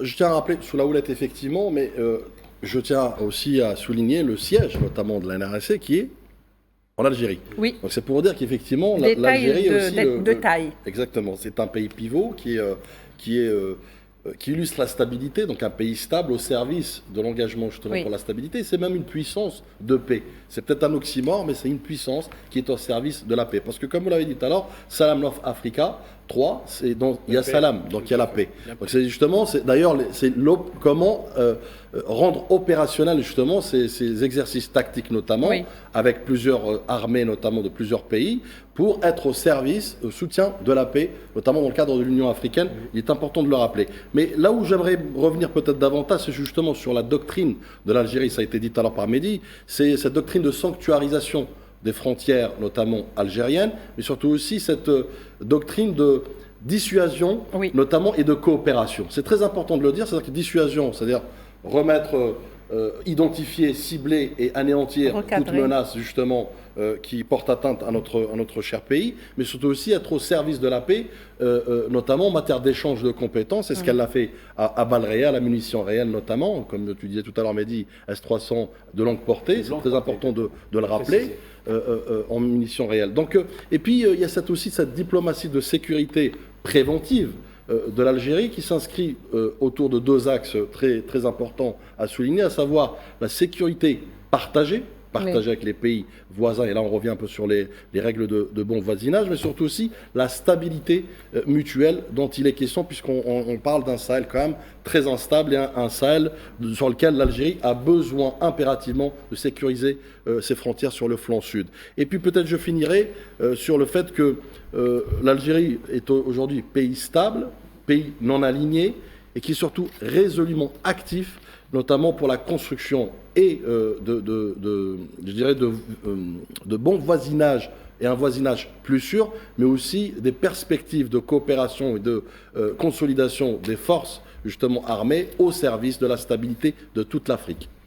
Je tiens à rappeler, sous la houlette effectivement, mais je tiens aussi à souligner le siège notamment de la NRSC qui est en Algérie. Oui. Donc c'est pour dire qu'effectivement l'Algérie est aussi de taille. Exactement, c'est un pays pivot qui illustre la stabilité, donc un pays stable au service de l'engagement justement pour la stabilité. C'est même une puissance de paix. C'est peut-être un oxymore, mais c'est une puissance qui est au service de la paix. Parce que comme vous l'avez dit tout à l'heure, Salam North Africa 3, il y a Salam, donc il y a la paix. Donc c'est justement, d'ailleurs, comment rendre opérationnel justement ces exercices tactiques notamment, avec plusieurs armées notamment de plusieurs pays, pour être au service, au soutien de la paix, notamment dans le cadre de l'Union africaine. Il est important de le rappeler. Mais là où j'aimerais revenir peut-être davantage, c'est justement sur la doctrine de l'Algérie, ça a été dit tout à l'heure par Mehdi, c'est cette doctrine de sanctuarisation des frontières, notamment algériennes, mais surtout aussi cette doctrine de dissuasion, notamment, et de coopération. C'est très important de le dire, c'est-à-dire que dissuasion, c'est-à-dire remettre, identifier, cibler et anéantir toute menace, justement, qui porte atteinte à notre cher pays, mais surtout aussi être au service de la paix, notamment en matière d'échange de compétences. C'est ce qu'elle a fait à balles réelles, à munitions réelles notamment, comme tu disais tout à l'heure, Mehdi, S-300 de longue portée, c'est très important de le rappeler, en munitions réelles. Donc, et puis, il y a aussi cette diplomatie de sécurité préventive de l'Algérie qui s'inscrit autour de deux axes très, très importants à souligner, à savoir la sécurité partagée avec les pays voisins, et là on revient un peu sur les règles de bon voisinage, mais surtout aussi la stabilité mutuelle dont il est question, puisqu'on parle d'un Sahel quand même très instable, et un Sahel sur lequel l'Algérie a besoin impérativement de sécuriser ses frontières sur le flanc sud. Et puis peut-être je finirai sur le fait que l'Algérie est aujourd'hui pays stable, pays non aligné, et qui est surtout résolument actif, notamment pour la construction et de bon voisinage et un voisinage plus sûr, mais aussi des perspectives de coopération et de consolidation des forces justement armées au service de la stabilité de toute l'Afrique.